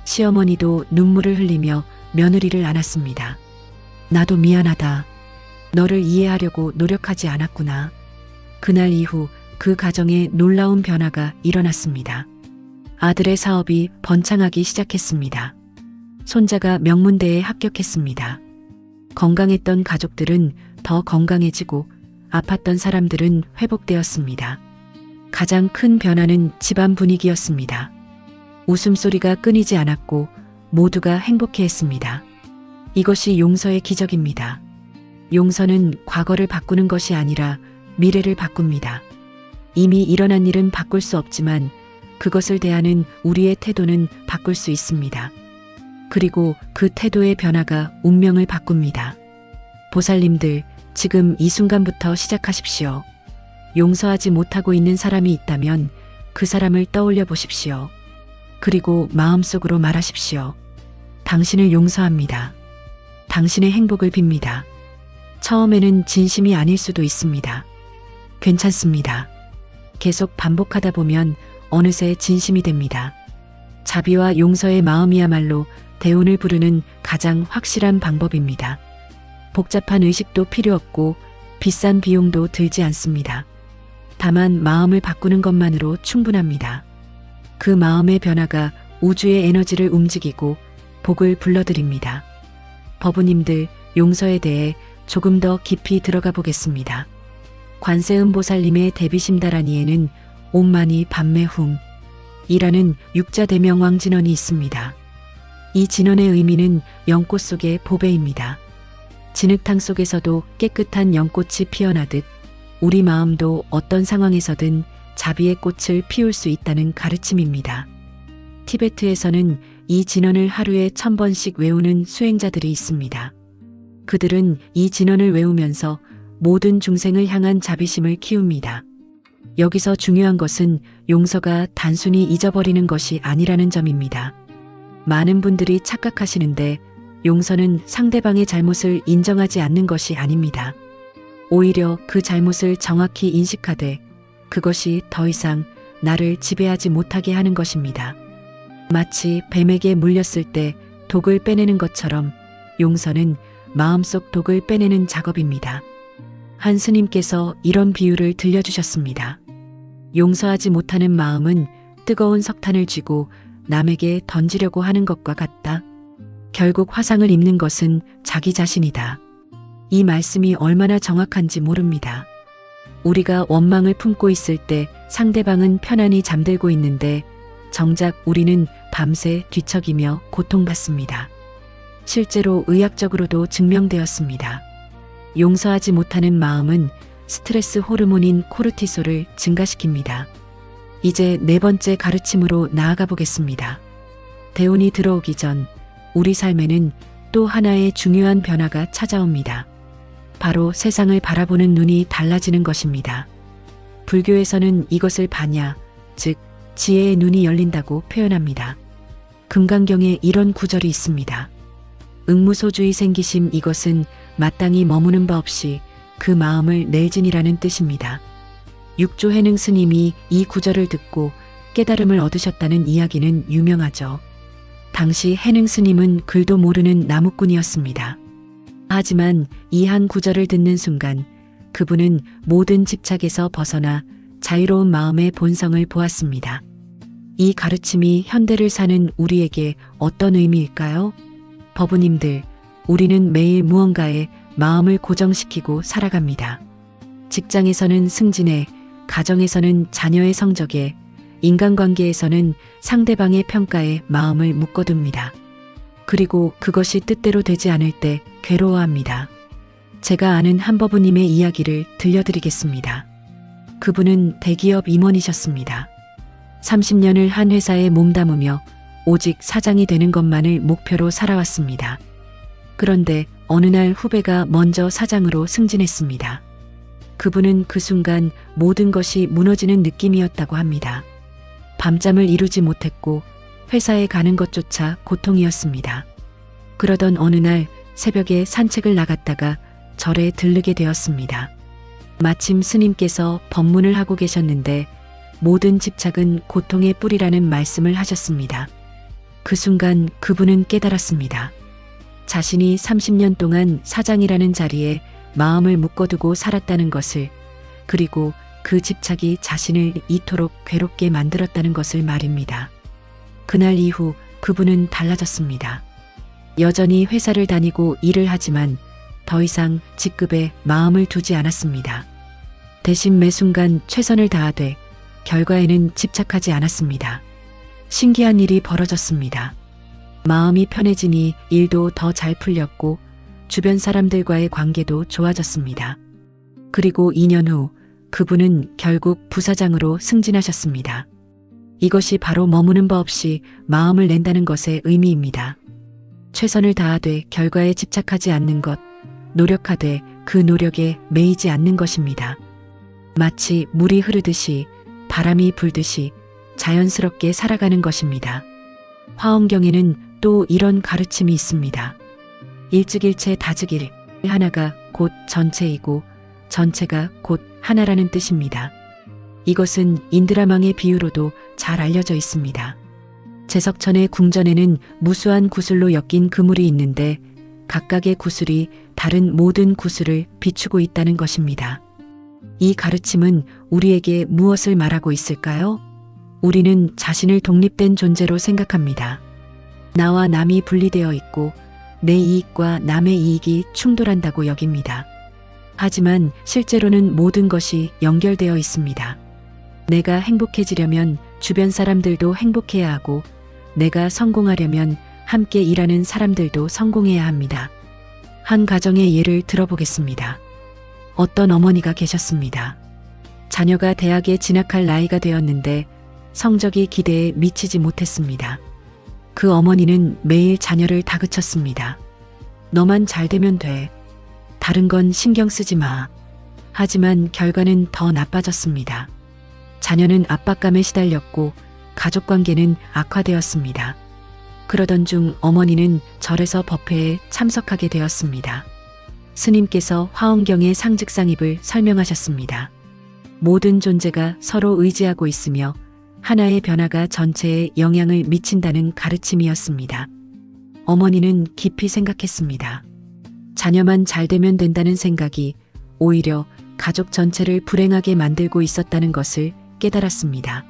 시어머니도 눈물을 흘리며 며느리를 안았습니다. 나도 미안하다. 너를 이해하려고 노력하지 않았구나. 그날 이후 그 가정에 놀라운 변화가 일어났습니다. 아들의 사업이 번창하기 시작했습니다. 손자가 명문대에 합격했습니다. 건강했던 가족들은 더 건강해지고 아팠던 사람들은 회복되었습니다. 가장 큰 변화는 집안 분위기였습니다. 웃음소리가 끊이지 않았고 모두가 행복해했습니다. 이것이 용서의 기적입니다. 용서는 과거를 바꾸는 것이 아니라 미래를 바꿉니다. 이미 일어난 일은 바꿀 수 없지만 그것을 대하는 우리의 태도는 바꿀 수 있습니다. 그리고 그 태도의 변화가 운명을 바꿉니다. 보살님들, 지금 이 순간부터 시작하십시오. 용서하지 못하고 있는 사람이 있다면 그 사람을 떠올려 보십시오. 그리고 마음속으로 말하십시오. 당신을 용서합니다. 당신의 행복을 빕니다. 처음에는 진심이 아닐 수도 있습니다. 괜찮습니다. 계속 반복하다 보면 어느새 진심이 됩니다. 자비와 용서의 마음이야말로 대운을 부르는 가장 확실한 방법입니다. 복잡한 의식도 필요 없고 비싼 비용도 들지 않습니다. 다만 마음을 바꾸는 것만으로 충분합니다. 그 마음의 변화가 우주의 에너지를 움직이고 복을 불러들입니다. 법우님들, 용서에 대해 조금 더 깊이 들어가 보겠습니다. 관세음보살님의 대비심다라니에는 옴마니 밤매훔 이라는 육자대명왕 진언이 있습니다. 이 진언의 의미는 연꽃 속의 보배입니다. 진흙탕 속에서도 깨끗한 연꽃이 피어나듯 우리 마음도 어떤 상황에서든 자비의 꽃을 피울 수 있다는 가르침입니다. 티베트에서는 이 진언을 하루에 1000번씩 외우는 수행자들이 있습니다. 그들은 이 진언을 외우면서 모든 중생을 향한 자비심을 키웁니다. 여기서 중요한 것은 용서가 단순히 잊어버리는 것이 아니라는 점입니다. 많은 분들이 착각하시는데 용서는 상대방의 잘못을 인정하지 않는 것이 아닙니다. 오히려 그 잘못을 정확히 인식하되 그것이 더 이상 나를 지배하지 못하게 하는 것입니다. 마치 뱀에게 물렸을 때 독을 빼내는 것처럼 용서는 마음속 독을 빼내는 작업입니다. 한 스님께서 이런 비유를 들려주셨습니다. 용서하지 못하는 마음은 뜨거운 석탄을 쥐고 남에게 던지려고 하는 것과 같다. 결국 화상을 입는 것은 자기 자신이다. 이 말씀이 얼마나 정확한지 모릅니다. 우리가 원망을 품고 있을 때 상대방은 편안히 잠들고 있는데 정작 우리는 밤새 뒤척이며 고통받습니다. 실제로 의학적으로도 증명되었습니다. 용서하지 못하는 마음은 스트레스 호르몬인 코르티솔을 증가시킵니다. 이제 네 번째 가르침으로 나아가 보겠습니다. 대운이 들어오기 전 우리 삶에는 또 하나의 중요한 변화가 찾아옵니다. 바로 세상을 바라보는 눈이 달라지는 것입니다. 불교에서는 이것을 바냐, 즉 지혜의 눈이 열린다고 표현합니다. 금강경에 이런 구절이 있습니다. 응무소주의 생기심 이것은 마땅히 머무는 바 없이 그 마음을 낼진이라는 뜻입니다. 육조해능 스님이 이 구절을 듣고 깨달음을 얻으셨다는 이야기는 유명하죠. 당시 해능 스님은 글도 모르는 나무꾼이었습니다. 하지만 이 한 구절을 듣는 순간 그분은 모든 집착에서 벗어나 자유로운 마음의 본성을 보았습니다. 이 가르침이 현대를 사는 우리에게 어떤 의미일까요? 법우님들, 우리는 매일 무언가에 마음을 고정시키고 살아갑니다. 직장에서는 승진에, 가정에서는 자녀의 성적에, 인간관계에서는 상대방의 평가에 마음을 묶어둡니다. 그리고 그것이 뜻대로 되지 않을 때 괴로워합니다. 제가 아는 한 법우님의 이야기를 들려드리겠습니다. 그분은 대기업 임원이셨습니다. 30년을 한 회사에 몸담으며 오직 사장이 되는 것만을 목표로 살아왔습니다. 그런데 어느 날 후배가 먼저 사장으로 승진했습니다. 그분은 그 순간 모든 것이 무너지는 느낌이었다고 합니다. 밤잠을 이루지 못했고 회사에 가는 것조차 고통이었습니다. 그러던 어느 날 새벽에 산책을 나갔다가 절에 들르게 되었습니다. 마침 스님께서 법문을 하고 계셨는데 모든 집착은 고통의 뿌리라는 말씀을 하셨습니다. 그 순간 그분은 깨달았습니다. 자신이 30년 동안 사장이라는 자리에 마음을 묶어두고 살았다는 것을, 그리고 그 집착이 자신을 이토록 괴롭게 만들었다는 것을 말입니다. 그날 이후 그분은 달라졌습니다. 여전히 회사를 다니고 일을 하지만 더 이상 직급에 마음을 두지 않았습니다. 대신 매 순간 최선을 다하되 결과에는 집착하지 않았습니다. 신기한 일이 벌어졌습니다. 마음이 편해지니 일도 더 잘 풀렸고 주변 사람들과의 관계도 좋아졌습니다. 그리고 2년 후 그분은 결국 부사장으로 승진하셨습니다. 이것이 바로 머무는 바 없이 마음을 낸다는 것의 의미입니다. 최선을 다하되 결과에 집착하지 않는 것, 노력하되 그 노력에 매이지 않는 것입니다. 마치 물이 흐르듯이 바람이 불듯이 자연스럽게 살아가는 것입니다. 화엄경에는 또 이런 가르침이 있습니다. 일즉일체 다즉일, 하나가 곧 전체이고 전체가 곧 하나라는 뜻입니다. 이것은 인드라망의 비유로도 잘 알려져 있습니다. 제석천의 궁전에는 무수한 구슬로 엮인 그물이 있는데 각각의 구슬이 다른 모든 구슬을 비추고 있다는 것입니다. 이 가르침은 우리에게 무엇을 말하고 있을까요? 우리는 자신을 독립된 존재로 생각합니다. 나와 남이 분리되어 있고 내 이익과 남의 이익이 충돌한다고 여깁니다. 하지만 실제로는 모든 것이 연결되어 있습니다. 내가 행복해지려면 주변 사람들도 행복해야 하고 내가 성공하려면 함께 일하는 사람들도 성공해야 합니다. 한 가정의 예를 들어보겠습니다. 어떤 어머니가 계셨습니다. 자녀가 대학에 진학할 나이가 되었는데 성적이 기대에 미치지 못했습니다. 그 어머니는 매일 자녀를 다그쳤습니다. 너만 잘 되면 돼. 다른 건 신경 쓰지 마. 하지만 결과는 더 나빠졌습니다. 자녀는 압박감에 시달렸고 가족관계는 악화되었습니다. 그러던 중 어머니는 절에서 법회에 참석하게 되었습니다. 스님께서 화엄경의 상즉상입을 설명하셨습니다. 모든 존재가 서로 의지하고 있으며 하나의 변화가 전체에 영향을 미친다는 가르침이었습니다. 어머니는 깊이 생각했습니다. 자녀만 잘 되면 된다는 생각이 오히려 가족 전체를 불행하게 만들고 있었다는 것을 깨달았습니다.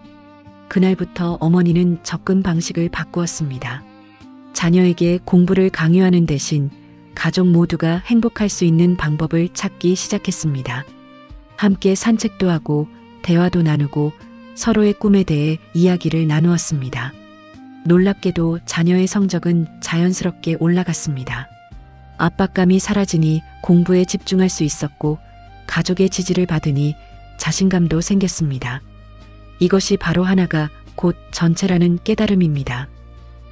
그날부터 어머니는 접근 방식을 바꾸었습니다. 자녀에게 공부를 강요하는 대신 가족 모두가 행복할 수 있는 방법을 찾기 시작했습니다. 함께 산책도 하고 대화도 나누고 서로의 꿈에 대해 이야기를 나누었습니다. 놀랍게도 자녀의 성적은 자연스럽게 올라갔습니다. 압박감이 사라지니 공부에 집중할 수 있었고 가족의 지지를 받으니 자신감도 생겼습니다. 이것이 바로 하나가 곧 전체라는 깨달음입니다.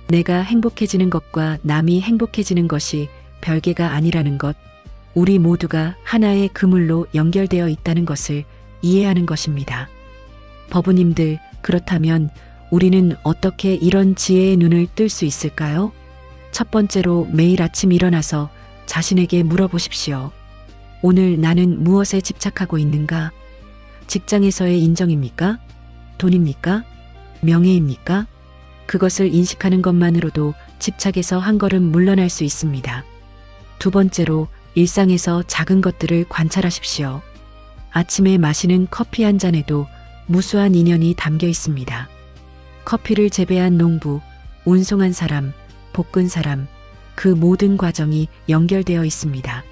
내가 행복해지는 것과 남이 행복해지는 것이 별개가 아니라는 것, 우리 모두가 하나의 그물로 연결되어 있다는 것을 이해하는 것입니다. 법우님들, 그렇다면 우리는 어떻게 이런 지혜의 눈을 뜰 수 있을까요? 첫 번째로 매일 아침 일어나서 자신에게 물어보십시오. 오늘 나는 무엇에 집착하고 있는가? 직장에서의 인정입니까? 돈입니까? 명예입니까? 그것을 인식하는 것만으로도 집착에서 한 걸음 물러날 수 있습니다. 두 번째로 일상에서 작은 것들을 관찰하십시오. 아침에 마시는 커피 한 잔에도 무수한 인연이 담겨 있습니다. 커피를 재배한 농부, 운송한 사람, 볶은 사람, 그 모든 과정이 연결되어 있습니다.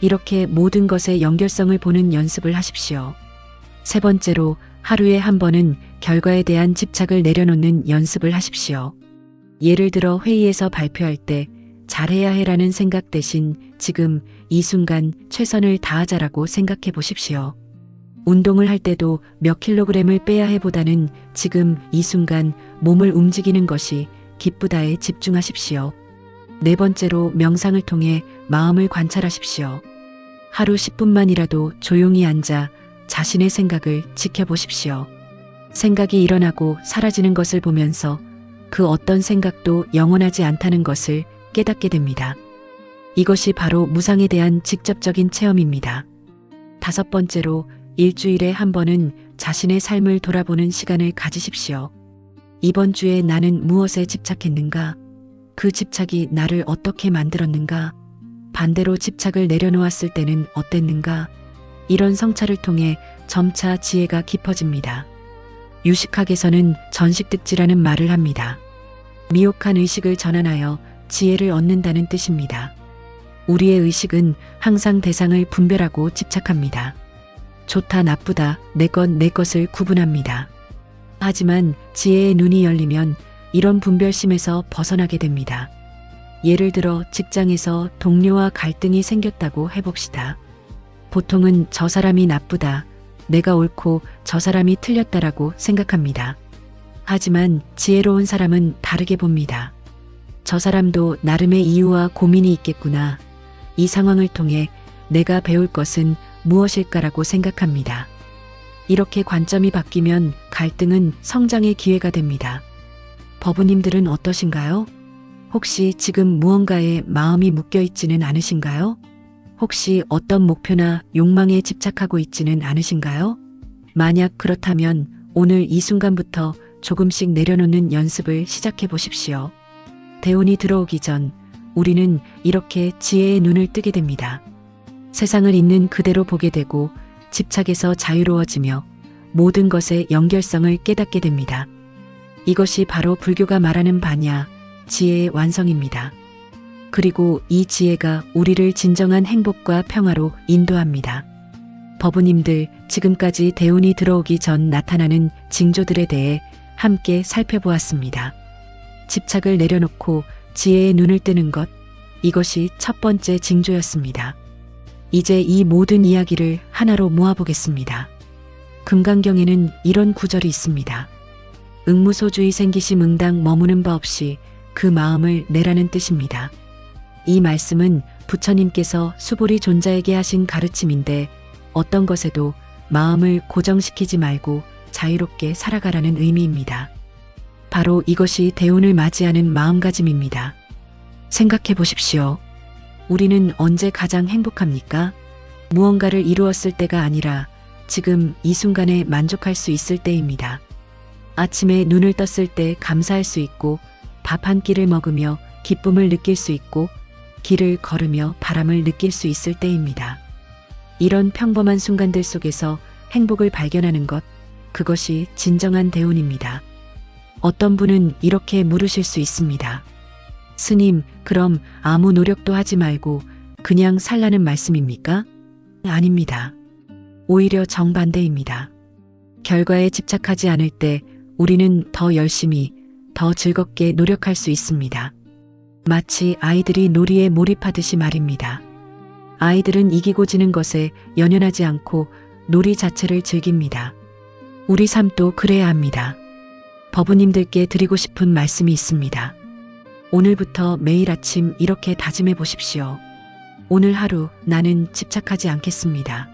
이렇게 모든 것의 연결성을 보는 연습을 하십시오. 세 번째로 하루에 한 번은 결과에 대한 집착을 내려놓는 연습을 하십시오. 예를 들어 회의에서 발표할 때 잘해야 해라는 생각 대신 지금 이 순간 최선을 다하자라고 생각해 보십시오. 운동을 할 때도 몇 킬로그램을 빼야 해보다는 지금 이 순간 몸을 움직이는 것이 기쁘다에 집중하십시오. 네 번째로 명상을 통해 마음을 관찰하십시오. 하루 10분만이라도 조용히 앉아 자신의 생각을 지켜보십시오. 생각이 일어나고 사라지는 것을 보면서 그 어떤 생각도 영원하지 않다는 것을 깨닫게 됩니다. 이것이 바로 무상에 대한 직접적인 체험입니다. 다섯 번째로 일주일에 한 번은 자신의 삶을 돌아보는 시간을 가지십시오. 이번 주에 나는 무엇에 집착했는가? 그 집착이 나를 어떻게 만들었는가? 반대로 집착을 내려놓았을 때는 어땠는가? 이런 성찰을 통해 점차 지혜가 깊어집니다. 유식학에서는 전식득지라는 말을 합니다. 미혹한 의식을 전환하여 지혜를 얻는다는 뜻입니다. 우리의 의식은 항상 대상을 분별하고 집착합니다. 좋다 나쁘다 내 것을 구분합니다. 하지만 지혜의 눈이 열리면 이런 분별심에서 벗어나게 됩니다. 예를 들어 직장에서 동료와 갈등이 생겼다고 해봅시다. 보통은 저 사람이 나쁘다, 내가 옳고 저 사람이 틀렸다라고 생각합니다. 하지만 지혜로운 사람은 다르게 봅니다. 저 사람도 나름의 이유와 고민이 있겠구나. 이 상황을 통해 내가 배울 것은 무엇일까라고 생각합니다. 이렇게 관점이 바뀌면 갈등은 성장의 기회가 됩니다. 법우님들은 어떠신가요? 혹시 지금 무언가에 마음이 묶여 있지는 않으신가요? 혹시 어떤 목표나 욕망에 집착하고 있지는 않으신가요? 만약 그렇다면 오늘 이 순간부터 조금씩 내려놓는 연습을 시작해 보십시오. 대운이 들어오기 전 우리는 이렇게 지혜의 눈을 뜨게 됩니다. 세상을 있는 그대로 보게 되고 집착에서 자유로워지며 모든 것의 연결성을 깨닫게 됩니다. 이것이 바로 불교가 말하는 바냐, 지혜의 완성입니다. 그리고 이 지혜가 우리를 진정한 행복과 평화로 인도합니다. 법우님들, 지금까지 대운이 들어오기 전 나타나는 징조들에 대해 함께 살펴보았습니다. 집착을 내려놓고 지혜의 눈을 뜨는 것, 이것이 첫 번째 징조였습니다. 이제 이 모든 이야기를 하나로 모아보겠습니다. 금강경에는 이런 구절이 있습니다. 응무소주의 생기심 응당 머무는 바 없이 그 마음을 내라는 뜻입니다. 이 말씀은 부처님께서 수보리 존자에게 하신 가르침인데 어떤 것에도 마음을 고정시키지 말고 자유롭게 살아가라는 의미입니다. 바로 이것이 대운을 맞이하는 마음가짐입니다. 생각해 보십시오. 우리는 언제 가장 행복합니까? 무언가를 이루었을 때가 아니라 지금 이 순간에 만족할 수 있을 때입니다. 아침에 눈을 떴을 때 감사할 수 있고 밥 한 끼를 먹으며 기쁨을 느낄 수 있고 길을 걸으며 바람을 느낄 수 있을 때입니다. 이런 평범한 순간들 속에서 행복을 발견하는 것, 그것이 진정한 대운입니다. 어떤 분은 이렇게 물으실 수 있습니다. 스님, 그럼 아무 노력도 하지 말고 그냥 살라는 말씀입니까? 아닙니다. 오히려 정반대입니다. 결과에 집착하지 않을 때 우리는 더 열심히, 더 즐겁게 노력할 수 있습니다. 마치 아이들이 놀이에 몰입하듯이 말입니다. 아이들은 이기고 지는 것에 연연하지 않고 놀이 자체를 즐깁니다. 우리 삶도 그래야 합니다. 법우님들께 드리고 싶은 말씀이 있습니다. 오늘부터 매일 아침 이렇게 다짐해 보십시오. 오늘 하루 나는 집착하지 않겠습니다.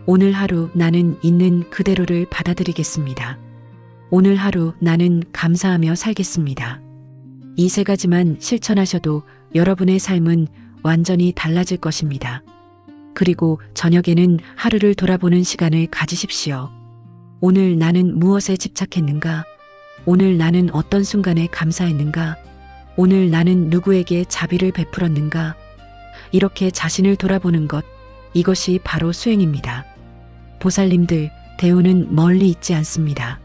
오늘 하루 나는 있는 그대로를 받아들이겠습니다. 오늘 하루 나는 감사하며 살겠습니다. 이 세 가지만 실천하셔도 여러분의 삶은 완전히 달라질 것입니다. 그리고 저녁에는 하루를 돌아보는 시간을 가지십시오. 오늘 나는 무엇에 집착했는가? 오늘 나는 어떤 순간에 감사했는가? 오늘 나는 누구에게 자비를 베풀었는가? 이렇게 자신을 돌아보는 것, 이것이 바로 수행입니다. 보살님들, 대운은 멀리 있지 않습니다.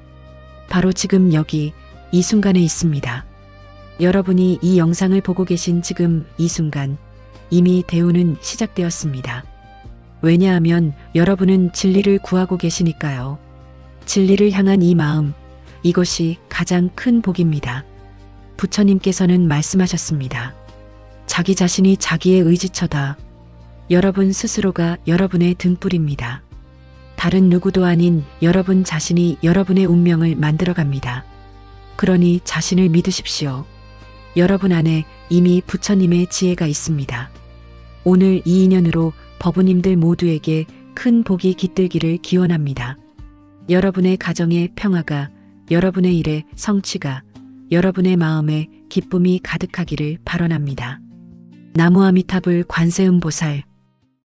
바로 지금 여기, 이 순간에 있습니다. 여러분이 이 영상을 보고 계신 지금 이 순간, 이미 대운은 시작되었습니다. 왜냐하면 여러분은 진리를 구하고 계시니까요. 진리를 향한 이 마음, 이것이 가장 큰 복입니다. 부처님께서는 말씀하셨습니다. 자기 자신이 자기의 의지처다. 여러분 스스로가 여러분의 등불입니다. 다른 누구도 아닌 여러분 자신이 여러분의 운명을 만들어갑니다. 그러니 자신을 믿으십시오. 여러분 안에 이미 부처님의 지혜가 있습니다. 오늘 이 인연으로 법우님들 모두에게 큰 복이 깃들기를 기원합니다. 여러분의 가정의 평화가, 여러분의 일의 성취가, 여러분의 마음에 기쁨이 가득하기를 발언합니다. 나무아미타불 관세음보살